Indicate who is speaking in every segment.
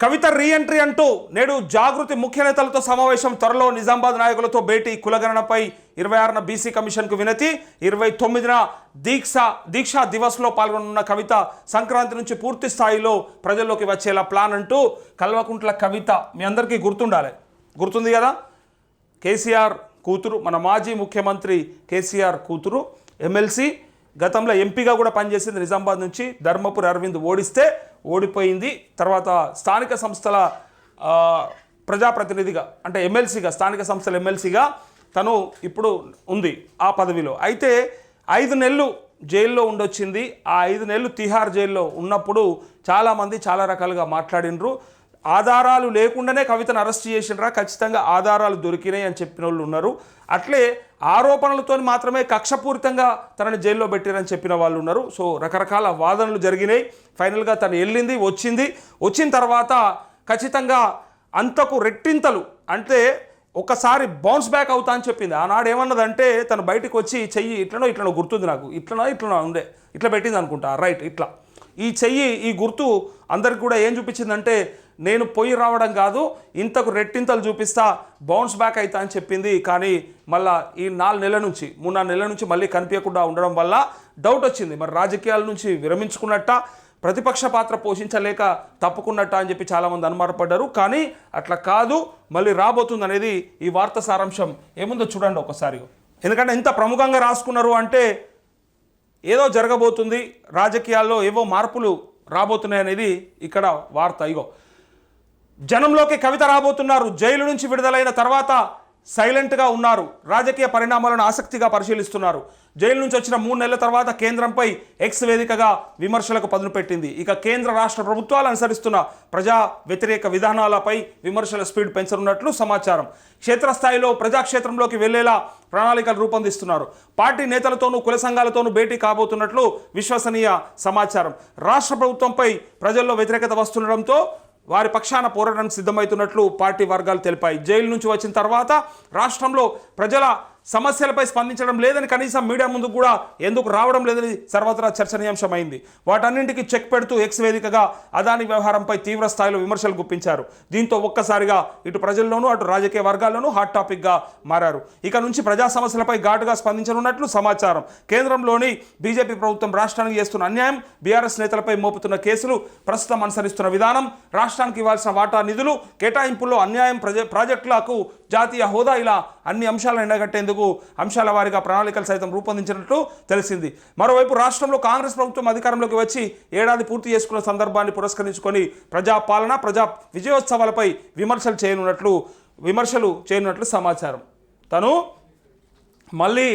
Speaker 1: కవిత reentry అంటూ నేడు జాగృతి ముఖ్య నేతలతో సమావేశం. త్వరలో నిజామాబాద్ నాయకులతో భేటీ. కులగణనపై 26న బీసీ కమిషన్కు వినతి. 29న దీక్షా దివస్లో పాల్గొన్న కవిత సంక్రాంతి నుంచి పూర్తి స్థాయిలో ప్రజల్లోకి వచ్చేలా ప్లాన్ అంటూ కల్వకుంట్ల కవిత మీ అందరికీ గుర్తుంది కదా, కేసీఆర్ కూతురు, మన మాజీ ముఖ్యమంత్రి కేసీఆర్ కూతురు, ఎమ్మెల్సీ, గతంలో ఎంపీగా కూడా పనిచేసింది. నిజామాబాద్ నుంచి ధర్మపురి అరవింద్ ఓడిపోయింది. తర్వాత స్థానిక సంస్థల ప్రజాప్రతినిధిగా అంటే ఎమ్మెల్సీగా, స్థానిక సంస్థల ఎమ్మెల్సీగా తను ఇప్పుడు ఉంది ఆ పదవిలో. అయితే 5 నెలలు జైల్లో ఉండొచ్చింది. ఆ 5 నెలలు తిహార్ జైల్లో ఉన్నప్పుడు చాలామంది చాలా రకాలుగా మాట్లాడినరు. ఆధారాలు లేకుండానే కవితను అరెస్ట్ చేసినరా, ఖచ్చితంగా ఆధారాలు దొరికినాయి అని చెప్పిన వాళ్ళు ఉన్నారు. అట్లే ఆరోపణలతో మాత్రమే కక్షపూరితంగా తనని జైల్లో పెట్టారని చెప్పిన వాళ్ళు ఉన్నారు. సో రకరకాల వాదనలు జరిగినాయి. ఫైనల్గా తను వచ్చిన తర్వాత ఖచ్చితంగా అంతకు రెట్టింతలు అంటే ఒకసారి బౌన్స్ బ్యాక్ అవుతా అని చెప్పింది. ఆనాడు ఏమన్నదంటే తను బయటకు వచ్చి చెయ్యి ఇట్లనో గుర్తుంది నాకు, ఇట్లనో ఉండే, ఇట్లా పెట్టింది అనుకుంటా, రైట్, ఇట్లా ఈ చెయ్యి ఈ గుర్తు అందరికి కూడా ఏం చూపించిందంటే నేను పోయి రావడం కాదు, ఇంతకు రెట్టింతలు చూపిస్తా, బౌన్స్ బ్యాక్ అవుతా అని చెప్పింది. కానీ మళ్ళీ ఈ 3-4 నెలల నుంచి మళ్ళీ కనిపించకుండా ఉండడం వల్ల డౌట్ వచ్చింది. మరి రాజకీయాల నుంచి విరమించుకున్నట్ట, ప్రతిపక్ష పాత్ర పోషించలేక తప్పుకున్నట్ట అని చెప్పి చాలామంది అనుమానపడ్డారు. కానీ అట్లా కాదు, మళ్ళీ రాబోతుంది అనేది ఈ వార్త సారాంశం. ఏముందో చూడండి ఒకసారి. ఎందుకంటే ఇంత ప్రముఖంగా రాసుకున్నారు అంటే ఏదో జరగబోతుంది, రాజకీయాల్లో ఏవో మార్పులు రాబోతున్నాయి అనేది ఇక్కడ వార్త. జనంలోకి కవిత రాబోతున్నారు. జైలు నుంచి విడుదలైన తర్వాత సైలెంట్గా ఉన్నారు. రాజకీయ పరిణామాలను ఆసక్తిగా పరిశీలిస్తున్నారు. జైలు నుంచి వచ్చిన 3 నెలల తర్వాత కేంద్రంపై ఎక్స్ వేదికగా విమర్శలకు పదును పెట్టింది. ఇక కేంద్ర రాష్ట్ర ప్రభుత్వాలు అనుసరిస్తున్న ప్రజా వ్యతిరేక విధానాలపై విమర్శల స్పీడ్ పెంచనున్నట్లు సమాచారం. క్షేత్రస్థాయిలో ప్రజాక్షేత్రంలోకి వెళ్లేలా ప్రణాళికలు రూపొందిస్తున్నారు. పార్టీ నేతలతోనూ కుల సంఘాలతోనూ భేటీ కాబోతున్నట్లు విశ్వసనీయ సమాచారం. రాష్ట్ర ప్రభుత్వంపై ప్రజల్లో వ్యతిరేకత వస్తుండడంతో వారి పక్షాన పోరాటానికి సిద్ధమవుతున్నట్లు పార్టీ వర్గాలు తెలిపాయి. జైలు నుంచి వచ్చిన తర్వాత రాష్ట్రంలో ప్రజల సమస్యలపై స్పందించడం లేదని, కనీసం మీడియా ముందుకు కూడా ఎందుకు రావడం లేదని సర్వత్రా చర్చనీయాంశమైంది. వాటన్నింటికి చెక్ పెడుతూ ఎక్స్ వేదికగా అదాని వ్యవహారంపై తీవ్ర స్థాయిలో విమర్శలు గుప్పించారు. దీంతో ఒక్కసారిగా ఇటు ప్రజల్లోనూ అటు రాజకీయ వర్గాల్లోనూ హాట్ టాపిక్గా మారారు. ఇక నుంచి ప్రజా సమస్యలపై ఘాటుగా స్పందించనున్నట్లు సమాచారం. కేంద్రంలోని బీజేపీ ప్రభుత్వం రాష్ట్రానికి చేస్తున్న అన్యాయం, బీఆర్ఎస్ నేతలపై మోపుతున్న కేసులు, ప్రస్తుతం అనుసరిస్తున్న విధానం, రాష్ట్రానికి ఇవ్వాల్సిన వాటా నిధులు కేటాయింపుల్లో అన్యాయం, ప్రాజెక్టులకు జాతీయ హోదా, ఇలా అన్ని అంశాలను ఎండగట్టేందుకు అంశాల వారీగా ప్రణాళికలు సైతం రూపొందించినట్లు తెలిసింది. మరోవైపు రాష్ట్రంలో కాంగ్రెస్ ప్రభుత్వం అధికారంలోకి వచ్చి ఏడాది పూర్తి చేసుకున్న సందర్భాన్ని పురస్కరించుకొని ప్రజాపాలన, ప్రజా విజయోత్సవాలపై విమర్శలు చేయనున్నట్లు సమాచారం. తను మళ్ళీ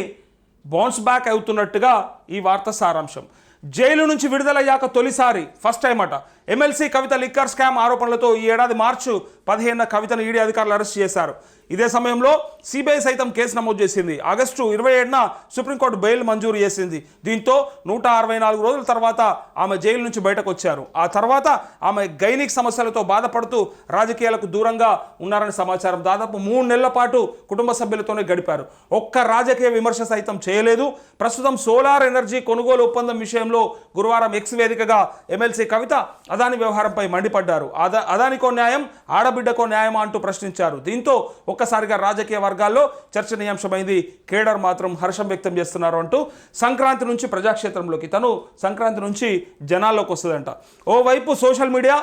Speaker 1: బౌన్స్ బ్యాక్ అవుతున్నట్టుగా ఈ వార్త సారాంశం. జైలు నుంచి విడుదలయ్యాక తొలిసారి ఫస్ట్ టైం అట ఎమ్మెల్సీ కవిత లిక్కర్ స్కామ్ ఆరోపణలతో ఈ ఏడాది మార్చి 15న కవితను ఈడీ అధికారులు అరెస్ట్ చేశారు. ఇదే సమయంలో సిబిఐ సైతం కేసు నమోదు చేసింది. ఆగస్టు 27న సుప్రీంకోర్టు బెయిల్ మంజూరు చేసింది. దీంతో 164 రోజుల తర్వాత ఆమె జైలు నుంచి బయటకు వచ్చారు. ఆ తర్వాత ఆమె గైనిక్ సమస్యలతో బాధపడుతూ రాజకీయాలకు దూరంగా ఉన్నారని సమాచారం. దాదాపు 3 నెలల పాటు కుటుంబ సభ్యులతోనే గడిపారు. ఒక్క రాజకీయ విమర్శ సైతం చేయలేదు. ప్రస్తుతం సోలార్ ఎనర్జీ కొనుగోలు ఒప్పందం విషయంలో గురువారం ఎక్స్ వేదికగా ఎమ్మెల్సీ కవిత అదాని వ్యవహారంపై మండిపడ్డారు. అదానికో న్యాయం, ఆడబిడ్డకో న్యాయమా అంటూ ప్రశ్నించారు. దీంతో ఒక్కసారిగా రాజకీయ వర్గాల్లో చర్చనీయాంశమైంది. కేడర్ మాత్రం హర్షం వ్యక్తం చేస్తున్నారు అంటూ సంక్రాంతి నుంచి ప్రజాక్షేత్రంలోకి, తను సంక్రాంతి నుంచి జనాల్లోకి వస్తుందంట. ఓవైపు సోషల్ మీడియా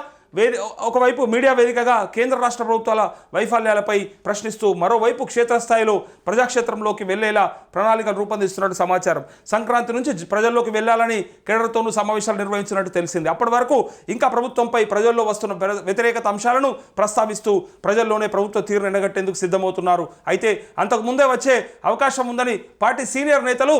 Speaker 1: ఒకవైపు మీడియా వేదికగా కేంద్ర రాష్ట్ర ప్రభుత్వాల వైఫల్యాలపై ప్రశ్నిస్తూ, మరోవైపు క్షేత్రస్థాయిలో ప్రజాక్షేత్రంలోకి వెళ్లేలా ప్రణాళికలు రూపొందిస్తున్నట్టు సమాచారం. సంక్రాంతి నుంచి ప్రజల్లోకి వెళ్లాలని కేడర్తోనూ సమావేశాలు నిర్వహించినట్టు తెలిసింది. అప్పటి వరకు ఇంకా ప్రభుత్వంపై ప్రజల్లో వస్తున్న వ్యతిరేకత అంశాలను ప్రస్తావిస్తూ ప్రజల్లోనే ప్రభుత్వ తీరును ఎండగట్టేందుకు సిద్ధమవుతున్నారు. అయితే అంతకుముందే వచ్చే అవకాశం ఉందని పార్టీ సీనియర్ నేతలు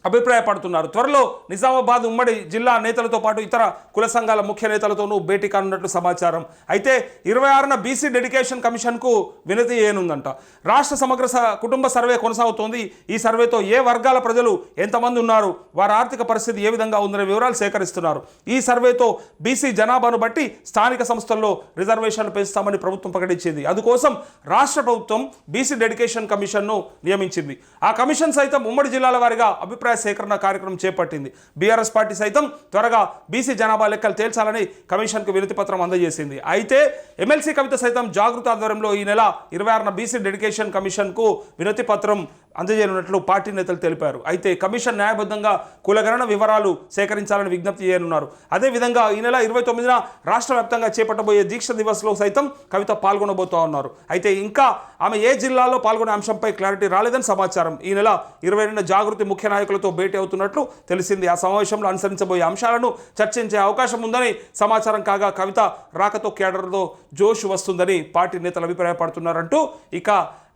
Speaker 1: అభిప్రాయపడుతున్నారు. త్వరలో నిజామాబాద్ ఉమ్మడి జిల్లా నేతలతో పాటు ఇతర కుల సంఘాల ముఖ్య నేతలతోనూ భేటీ కానున్నట్లు సమాచారం. అయితే 26న బీసీ డెడికేషన్ కమిషన్కు వినతి ఏనుందంట. రాష్ట్ర సమగ్ర కుటుంబ సర్వే కొనసాగుతోంది. ఈ సర్వేతో ఏ వర్గాల ప్రజలు ఎంతమంది ఉన్నారు, వారి ఆర్థిక పరిస్థితి ఏ విధంగా ఉందనే వివరాలు సేకరిస్తున్నారు. ఈ సర్వేతో బీసీ జనాభాను బట్టి స్థానిక సంస్థల్లో రిజర్వేషన్లు పెంచుతామని ప్రభుత్వం ప్రకటించింది. అందుకోసం రాష్ట్ర ప్రభుత్వం బీసీ డెడికేషన్ కమిషన్ను నియమించింది. ఆ కమిషన్ సైతం ఉమ్మడి జిల్లాల వారీగా అభిప్రాయ అభిప్రాయ సేకరణ కార్యక్రమం చేపట్టింది. బీఆర్ఎస్ పార్టీ సైతం త్వరగా బీసీ జనాభా లెక్కలు తేల్చాలని కమిషన్కు వినతి పత్రం అందజేసింది. అయితే ఎమ్మెల్సీ కవిత సైతం జాగృత ఆధ్వర్యంలో ఈ నెల 26న బీసీ డెడికేషన్ కమిషన్కు వినతి పత్రం అందజేయనున్నట్లు పార్టీ నేతలు తెలిపారు. అయితే కమిషన్ న్యాయబద్ధంగా కులగణన వివరాలు సేకరించాలని విజ్ఞప్తి చేయనున్నారు. అదేవిధంగా ఈ నెల 29న రాష్ట్ర వ్యాప్తంగా చేపట్టబోయే దీక్ష దివస్లో సైతం కవిత పాల్గొనబోతా ఉన్నారు. అయితే ఇంకా ఆమె ఏ జిల్లాలో పాల్గొనే అంశంపై క్లారిటీ రాలేదని సమాచారం. ఈ నెల 22న జాగృతి ముఖ్య నాయకులతో భేటీ అవుతున్నట్లు తెలిసింది. ఆ సమావేశంలో అనుసరించబోయే అంశాలను చర్చించే అవకాశం ఉందని సమాచారం కాగా కవిత రాకతో కేడర్తో జోష్ వస్తుందని పార్టీ నేతలు అభిప్రాయపడుతున్నారంటూ ఇక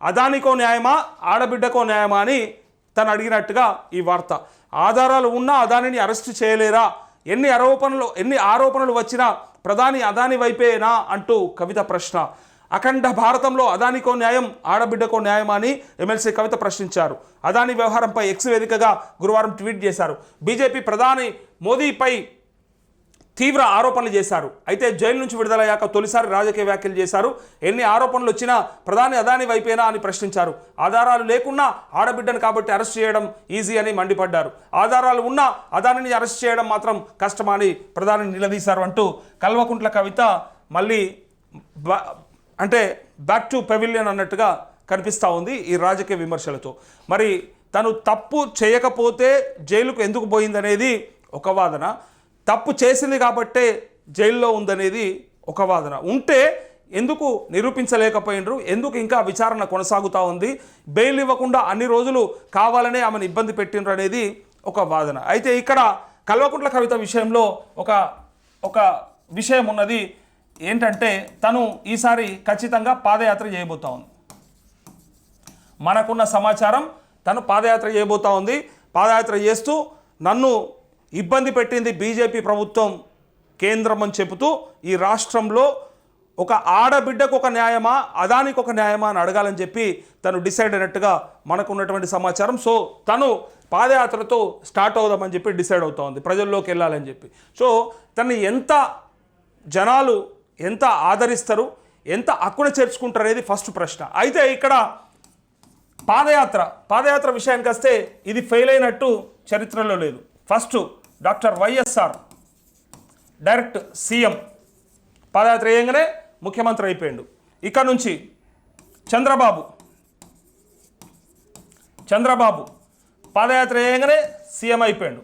Speaker 1: అదానికో న్యాయమా ఆడబిడ్డకో న్యాయమా అని తను అడిగినట్టుగా ఈ వార్త. ఆధారాలు ఉన్నా అదానిని అరెస్టు చేయలేరా? ఎన్ని ఆరోపణలు వచ్చినా ప్రధాని అదాని వైపేనా అంటూ కవిత ప్రశ్న. అఖండ భారతంలో అదానికో న్యాయం ఆడబిడ్డకో న్యాయమా అని ఎమ్మెల్సీ కవిత ప్రశ్నించారు. అదాని వ్యవహారంపై ఎక్స్ వేదికగా గురువారం ట్వీట్ చేశారు. బీజేపీ ప్రధాని మోదీపై తీవ్ర ఆరోపణలు చేశారు. అయితే జైలు నుంచి విడుదలయ్యాక తొలిసారి రాజకీయ వ్యాఖ్యలు చేశారు. ఎన్ని ఆరోపణలు వచ్చినా ప్రధాని అదాని వైపేనా అని ప్రశ్నించారు. ఆధారాలు లేకున్నా ఆడబిడ్డను కాబట్టి అరెస్ట్ చేయడం ఈజీ అని మండిపడ్డారు. ఆధారాలు ఉన్నా అదానిని అరెస్ట్ చేయడం మాత్రం కష్టమని ప్రధాని నిలదీశారు అంటూ కల్వకుంట్ల కవిత మళ్ళీ అంటే బ్యాక్ టు పెవిలియన్ అన్నట్టుగా కనిపిస్తూ ఉంది ఈ రాజకీయ విమర్శలతో. మరి తను తప్పు చేయకపోతే జైలుకు ఎందుకు పోయిందనేది ఒక వాదన, తప్పు చేసింది కాబట్టే జైల్లో ఉందనేది ఒక వాదన. ఉంటే ఎందుకు నిరూపించలేకపోయినరు? ఎందుకు ఇంకా విచారణ కొనసాగుతూ ఉంది? బెయిల్ ఇవ్వకుండా అన్ని రోజులు కావాలనే ఆమెను ఇబ్బంది పెట్టినరు అనేది ఒక వాదన. అయితే ఇక్కడ కల్వకుంట్ల కవిత విషయంలో ఒక విషయం ఉన్నది. ఏంటంటే తను ఈసారి ఖచ్చితంగా పాదయాత్ర చేయబోతా ఉంది. మనకున్న సమాచారం తను పాదయాత్ర చేయబోతా ఉంది. పాదయాత్ర చేస్తూ నన్ను ఇబ్బంది పెట్టింది బీజేపీ ప్రభుత్వం, కేంద్రం అని చెబుతూ ఈ రాష్ట్రంలో ఒక ఆడబిడ్డకు ఒక న్యాయమా అదానికి ఒక న్యాయమా అని అడగాలని చెప్పి తను డిసైడ్ అయినట్టుగా మనకున్నటువంటి సమాచారం. సో తను పాదయాత్రతో స్టార్ట్ అవుదామని చెప్పి డిసైడ్ అవుతా ఉంది, ప్రజల్లోకి వెళ్ళాలని చెప్పి. సో తను జనాలు ఎంత ఆదరిస్తారు, ఎంత అక్కున చేర్చుకుంటారు అనేది ఫస్ట్ ప్రశ్న. అయితే ఇక్కడ పాదయాత్ర విషయానికి వస్తే ఇది ఫెయిల్ అయినట్టు చరిత్రలో లేదు. First doctor YSR direct CM పాదయాత్ర చేయగానే ముఖ్యమంత్రి అయిపోయాడు. ఇక్కడ నుంచి చంద్రబాబు పాదయాత్ర చేయగానే సీఎం అయిపోయాడు.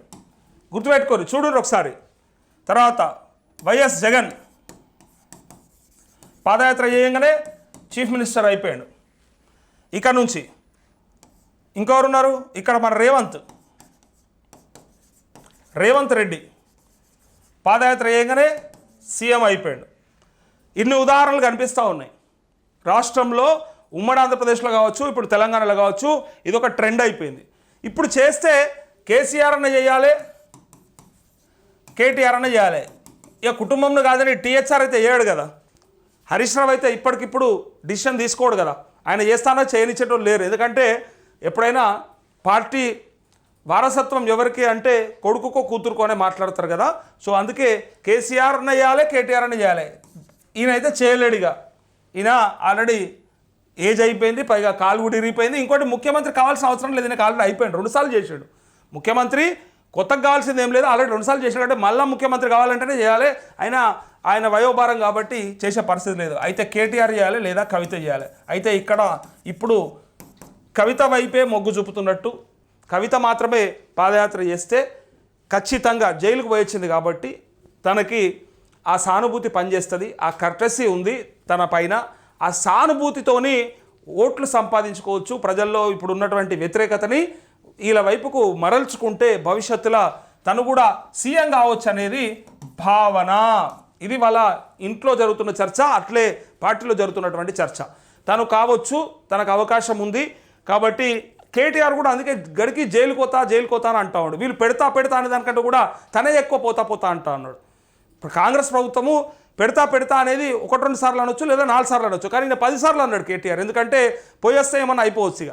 Speaker 1: గుర్తుపెట్టుకోరు, చూడరు ఒకసారి. తర్వాత వైఎస్ జగన్ పాదయాత్ర చేయగానే చీఫ్ మినిస్టర్ అయిపోయాడు. ఇక్కడ నుంచి ఇంకెవరున్నారు? ఇక్కడ మన రేవంత్ రెడ్డి పాదయాత్ర చేయగానే సీఎం అయిపోయాడు. ఇన్ని ఉదాహరణలు కనిపిస్తూ ఉన్నాయి రాష్ట్రంలో. ఉమ్మడి ఆంధ్రప్రదేశ్లో కావచ్చు, ఇప్పుడు తెలంగాణలో కావచ్చు, ఇది ఒక ట్రెండ్ అయిపోయింది. ఇప్పుడు చేస్తే కేసీఆర్ అన్న చేయాలి, కేటీఆర్ అన్న చేయాలి. ఇక కుటుంబంలో కాదని టీహెచ్ఆర్ అయితే చేయడు కదా, హరీష్ రావు అయితే ఇప్పటికిప్పుడు డిసిషన్ తీసుకోడు కదా. ఆయన చేస్తానో చేయనిచ్చేటోళ్ళు లేరు. ఎందుకంటే ఎప్పుడైనా పార్టీ వారసత్వం ఎవరికి అంటే కొడుకుకో కూతురుకోనే మాట్లాడతారు కదా. సో అందుకే కేసీఆర్ అన్న చేయాలి, కేటీఆర్ అన్న చేయాలి. ఈయన అయితే చేయలేడుగా. ఈయన ఆల్రెడీ ఏజ్ అయిపోయింది, పైగా కాలు కూడా ఇరిగిపోయింది. ఇంకోటి ముఖ్యమంత్రి కావాల్సిన అవసరం లేదు, ఈయనకు ఆల్రెడీ అయిపోయింది. 2 సార్లు చేశాడు ముఖ్యమంత్రి. కొత్తగా కావాల్సింది ఏం లేదు, ఆల్రెడీ 2 సార్లు చేశాడంటే మళ్ళీ ముఖ్యమంత్రి కావాలంటేనే చేయాలి. ఆయన వయోభారం కాబట్టి చేసే పరిస్థితి లేదు. అయితే కేటీఆర్ చేయాలి లేదా కవిత చేయాలి. అయితే ఇప్పుడు కవిత వైపే మొగ్గు చూపుతున్నట్టు, కవిత మాత్రమే పాదయాత్ర చేస్తే ఖచ్చితంగా జైలుకు పోయొచ్చింది కాబట్టి తనకి ఆ సానుభూతి పనిచేస్తుంది, ఆ కర్టసీ ఉంది తన పైన. ఆ సానుభూతితోని ఓట్లు సంపాదించుకోవచ్చు. ప్రజల్లో ఇప్పుడు ఉన్నటువంటి వ్యతిరేకతని వీళ్ళ వైపుకు మరల్చుకుంటే భవిష్యత్తులో తను కూడా సీఎం కావచ్చు అనేది భావన. ఇది వాళ్ళ ఇంట్లో జరుగుతున్న చర్చ, అట్లే పార్టీలో జరుగుతున్నటువంటి చర్చ. తను కావచ్చు, తనకు అవకాశం ఉంది కాబట్టి కేటీఆర్ కూడా అందుకే గడికి జైలు కోతా అని అంటా ఉన్నాడు. వీళ్ళు పెడతా అనే దానికంటే కూడా తనే ఎక్కువ పోతా అంటా ఉన్నాడు. ఇప్పుడు కాంగ్రెస్ ప్రభుత్వము పెడతా అనేది 1-2 సార్లు అనొచ్చు, లేదా 4 సార్లు అనొచ్చు. కానీ నేను 10 సార్లు అన్నాడు కేటీఆర్. ఎందుకంటే పోయేస్తే ఏమన్నా అయిపోవచ్చు,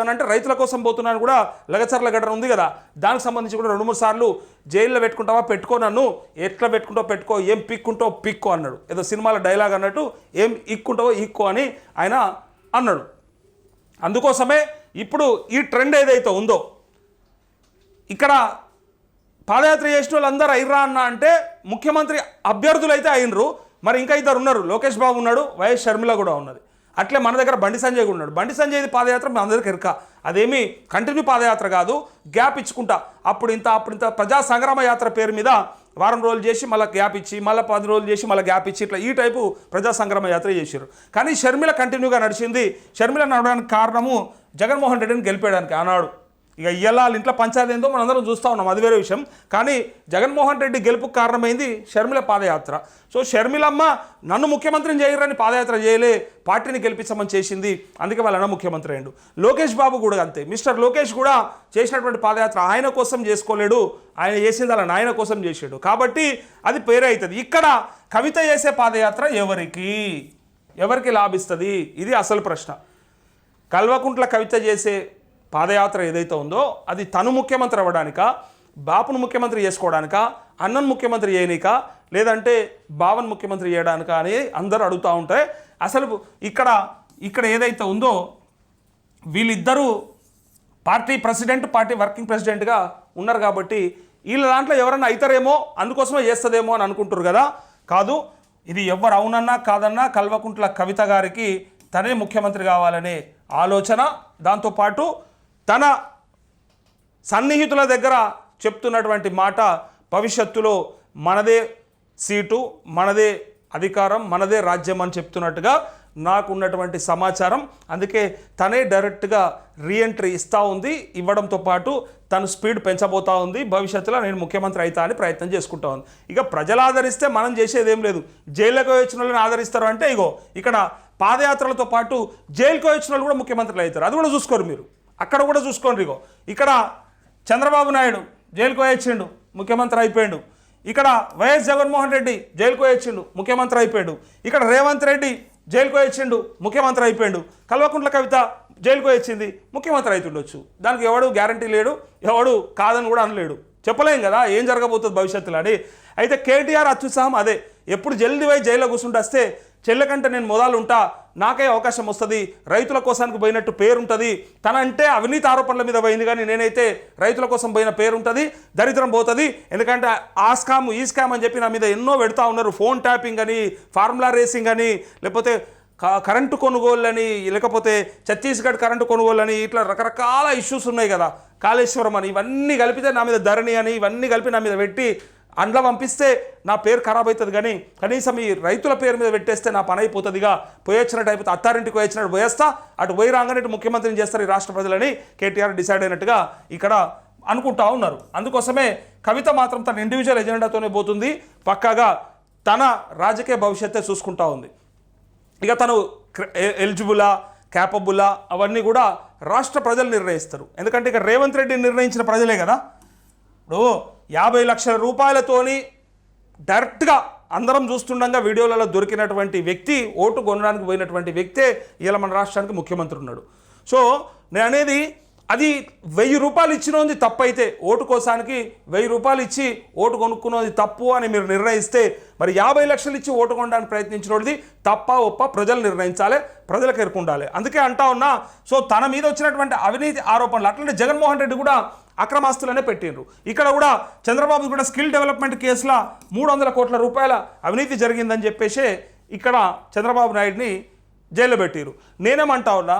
Speaker 1: అని అంటే రైతుల కోసం పోతున్నాను కూడా లగచర్ల ఘటన ఉంది కదా, దానికి సంబంధించి కూడా 2-3 సార్లు జైల్లో పెట్టుకుంటావా, పెట్టుకో, నన్ను ఎట్లా పెట్టుకుంటావు పెట్టుకో, ఏం పిక్కుంటావు పిక్కో అన్నాడు. ఏదో సినిమాల డైలాగ్ అన్నట్టు ఏం ఇక్కుంటావో ఇక్కో అని ఆయన అన్నాడు. అందుకోసమే ఇప్పుడు ఈ ట్రెండ్ ఏదైతే ఉందో ఇక్కడ పాదయాత్ర చేసిన వాళ్ళందరూ అయిర్రా అన్న అంటే ముఖ్యమంత్రి అభ్యర్థులు అయితే అయినరు. మరి ఇంకా ఇద్దరు ఉన్నారు, లోకేష్ బాబు ఉన్నాడు, వైఎస్ షర్మిల కూడా ఉన్నది. అట్లే మన దగ్గర బండి సంజయ్ కూడా ఉన్నాడు. బండి సంజయ్ది పాదయాత్ర మన అందరికి ఎరక, అదేమి కంటిన్యూ పాదయాత్ర కాదు, గ్యాప్ ఇచ్చుకుంటా అప్పుడు ఇంత ప్రజా సంగ్రామ యాత్ర పేరు మీద వారం రోజులు చేసి మళ్ళీ గ్యాప్ ఇచ్చి మళ్ళీ 10 రోజులు చేసి మళ్ళీ గ్యాప్ ఇచ్చి ఇట్లా ఈ టైపు ప్రజా సంగ్రామ యాత్ర చేశారు. కానీ షర్మిల కంటిన్యూగా నడిచింది. షర్మిల నడవడానికి కారణము జగన్మోహన్ రెడ్డిని గెలిపేయడానికి ఆనాడు. ఇక ఇవాళ వాళ్ళ ఇంట్లో పంచాయతీ ఏందో మనందరం చూస్తూ ఉన్నాం, అది వేరే విషయం. కానీ జగన్మోహన్ రెడ్డి గెలుపుకు కారణమైంది షర్మిల పాదయాత్ర. సో షర్మిలమ్మ నన్ను ముఖ్యమంత్రిని చేయరని పాదయాత్ర చేయలే, పార్టీని గెలిపించమని చేసింది, అందుకే వాళ్ళ ముఖ్యమంత్రి అయ్యిండు. లోకేష్ బాబు కూడా అంతే. మిస్టర్ లోకేష్ కూడా చేసినటువంటి పాదయాత్ర ఆయన కోసం చేసుకోలేడు, ఆయన చేసింది అలా నాయన కోసం చేసాడు. కాబట్టి అది పేరే అవుతుంది. ఇక్కడ కవిత చేసే పాదయాత్ర ఎవరికి లాభిస్తుంది, ఇది అసలు ప్రశ్న. కల్వకుంట్ల కవిత చేసే పాదయాత్ర ఏదైతే ఉందో అది తను ముఖ్యమంత్రి అవ్వడానికా, బాపును ముఖ్యమంత్రి చేసుకోవడానికా, అన్నను ముఖ్యమంత్రి చేయనీకా, లేదంటే బావన్ ముఖ్యమంత్రి చేయడానికా అని అందరూ అడుగుతూ ఉంటే అసలు ఇక్కడ ఏదైతే ఉందో వీళ్ళిద్దరూ పార్టీ ప్రెసిడెంట్, పార్టీ వర్కింగ్ ప్రెసిడెంట్గా ఉన్నారు. కాబట్టి వీళ్ళ దాంట్లో ఎవరన్నా అవుతారేమో, అందుకోసమే చేస్తుందేమో అని అనుకుంటారు కదా. కాదు, ఇది ఎవరు అవునన్నా కాదన్నా కల్వకుంట్ల కవిత గారికి తనే ముఖ్యమంత్రి కావాలనే ఆలోచన, దాంతోపాటు తన సన్నిహితుల దగ్గర చెప్తున్నటువంటి మాట భవిష్యత్తులో మనదే సీటు, మనదే అధికారం, మనదే రాజ్యం అని చెప్తున్నట్టుగా నాకు ఉన్నటువంటి సమాచారం. అందుకే తనే డైరెక్ట్గా రీఎంట్రీ ఇస్తూ ఉంది. ఇవ్వడంతో పాటు తను స్పీడ్ పెంచబోతూ ఉంది. భవిష్యత్తులో నేను ముఖ్యమంత్రి అవుతా అని ప్రయత్నం చేసుకుంటా ఉంది. ఇక ప్రజలు ఆదరిస్తే మనం చేసేదేం లేదు. జైలుకి వచ్చిన వాళ్ళని ఆదరిస్తారు అంటే ఇగో ఇక్కడ పాదయాత్రలతో పాటు జైలుకి వచ్చిన వాళ్ళు కూడా ముఖ్యమంత్రులు అవుతారు. అది కూడా చూసుకోరు మీరు, అక్కడ కూడా చూసుకోండి. ఇగో ఇక్కడ చంద్రబాబు నాయుడు జైలుకు వచ్చిండు, ముఖ్యమంత్రి అయిపోయాడు. ఇక్కడ వైఎస్ జగన్మోహన్ రెడ్డి జైలుకు వచ్చిండు, ముఖ్యమంత్రి అయిపోయాడు. ఇక్కడ రేవంత్ రెడ్డి జైలుకు వచ్చిండు, ముఖ్యమంత్రి అయిపోయాడు. కల్వకుంట్ల కవిత జైలుకు వచ్చింది, ముఖ్యమంత్రి అవుతుండొచ్చు. దానికి ఎవడు గ్యారంటీ లేడు, ఎవడు కాదని కూడా అనలేడు. చెప్పలేం కదా ఏం జరగబోతుంది భవిష్యత్తులో అని. అయితే కేటీఆర్ అత్యుత్సాహం అదే, ఎప్పుడు జల్దీ పోయి జైల్లో కూర్చుంటే వస్తే చెల్లెకంటే నేను మొదలు ఉంటా, నాకే అవకాశం వస్తుంది, రైతుల కోసానికి పోయినట్టు పేరుంటుంది. తనంటే అవినీతి ఆరోపణల మీద పోయింది, కానీ నేనైతే రైతుల కోసం పోయిన పేరుంటుంది, దరిద్రం పోతుంది. ఎందుకంటే ఆ స్కామ్ ఈ స్కామ్ అని చెప్పి నా మీద ఎన్నో పెడతా ఉన్నారు. ఫోన్ ట్యాపింగ్ అని, ఫార్ములా రేసింగ్ అని, లేకపోతే కరెంటు కొనుగోలు అని, లేకపోతే ఛత్తీస్గఢ్ కరెంటు కొనుగోలు అని, ఇట్లా రకరకాల ఇష్యూస్ ఉన్నాయి కదా. కాళేశ్వరం అని, ఇవన్నీ కలిపితే నా మీద ధరణి అని, ఇవన్నీ కలిపి నా మీద పెట్టి అండ్ల పంపిస్తే నా పేరు ఖరాబ్ అవుతుంది. కానీ కనీసం ఈ రైతుల పేరు మీద పెట్టేస్తే నా పని అయిపోతుందిగా. పోయొచ్చినట్టు అయిపోతే అత్తారింటికి పోయొచ్చినట్టు పోయేస్తా, అటు పోయి రాగానే ముఖ్యమంత్రిని చేస్తారు ఈ రాష్ట్ర ప్రజలని కేటీఆర్ డిసైడ్ అయినట్టుగా ఇక్కడ అనుకుంటా ఉన్నారు. అందుకోసమే కవిత మాత్రం తన ఇండివిజువల్ ఎజెండాతోనే పోతుంది, పక్కాగా తన రాజకీయ భవిష్యత్తే చూసుకుంటా ఉంది. ఇక తను ఎలిజిబులా క్యాపబులా అవన్నీ కూడా రాష్ట్ర ప్రజలు నిర్ణయిస్తారు. ఎందుకంటే ఇక రేవంత్ రెడ్డి నిర్ణయించిన ప్రజలే కదా. ఇప్పుడు 50 లక్షల రూపాయలతోని డైరెక్ట్గా అందరం చూస్తుండగా వీడియోలలో దొరికినటువంటి వ్యక్తి, ఓటు కొనడానికి పోయినటువంటి వ్యక్తే ఇలా మన రాష్ట్రానికి ముఖ్యమంత్రి ఉన్నాడు. సో నేను అనేది అది 1000 రూపాయలు ఇచ్చినది తప్పు అయితే, ఓటు కోసానికి 1000 రూపాయలు ఇచ్చి ఓటు కొనుక్కున్నది తప్పు అని మీరు నిర్ణయిస్తే, మరి 50 లక్షలు ఇచ్చి ఓటు కొనడానికి ప్రయత్నించినది తప్ప ఒప్ప ప్రజలు నిర్ణయించాలి, ప్రజలకు ఎరుకుండాలి. అందుకే అంటా ఉన్నా. సో తన మీద వచ్చినటువంటి అవినీతి ఆరోపణలు అట్లనే జగన్మోహన్ రెడ్డి కూడా అక్రమాస్తులనే పెట్టిండ్రు. ఇక్కడ కూడా చంద్రబాబు కూడా స్కిల్ డెవలప్మెంట్ కేసులో 300 కోట్ల రూపాయల అవినీతి జరిగిందని చెప్పేసి ఇక్కడ చంద్రబాబు నాయుడిని జైల్లో పెట్టిరు. నేనేమంటా ఉన్నా,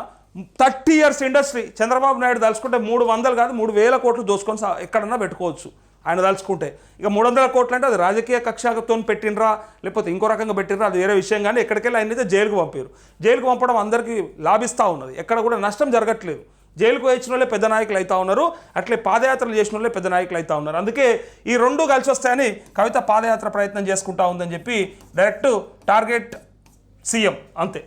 Speaker 1: 30 years ఇండస్ట్రీ చంద్రబాబు నాయుడు తలుచుకుంటే 300 కాదు 3000 కోట్లు దోసుకొని ఎక్కడన్నా పెట్టుకోవచ్చు ఆయన తలుచుకుంటే. ఇక 300 కోట్లు అంటే అది రాజకీయ కక్షతో పెట్టినరా లేకపోతే ఇంకో రకంగా పెట్టినరా అది వేరే విషయం. కానీ ఎక్కడికెళ్ళి ఆయన అయితే జైలుకు పంపారు. జైలుకు పంపడం అందరికీ లాభిస్తూ ఉన్నది, ఎక్కడ కూడా నష్టం జరగట్లేదు. జైలుకు వచ్చిన వాళ్ళే పెద్ద నాయకులు అవుతా ఉన్నారు, అట్లే పాదయాత్రలు చేసిన వాళ్ళే పెద్ద నాయకులు అవుతా ఉన్నారు. అందుకే ఈ రెండు కలిసి వస్తాయని కవిత పాదయాత్ర ప్రయత్నం చేసుకుంటా ఉందని చెప్పి డైరెక్ట్ టార్గెట్ సీఎం అంతే.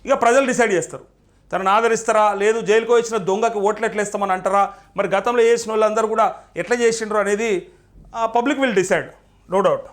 Speaker 1: ఇక ప్రజలు డిసైడ్ చేస్తారు తనను ఆదరిస్తారా లేదు, జైలుకు వచ్చిన దొంగకి ఓట్లు ఎట్లా ఇస్తామని అంటారా, మరి గతంలో చేసిన వాళ్ళందరూ కూడా ఎట్లా చేసిండ్రు అనేది public will decide, no doubt.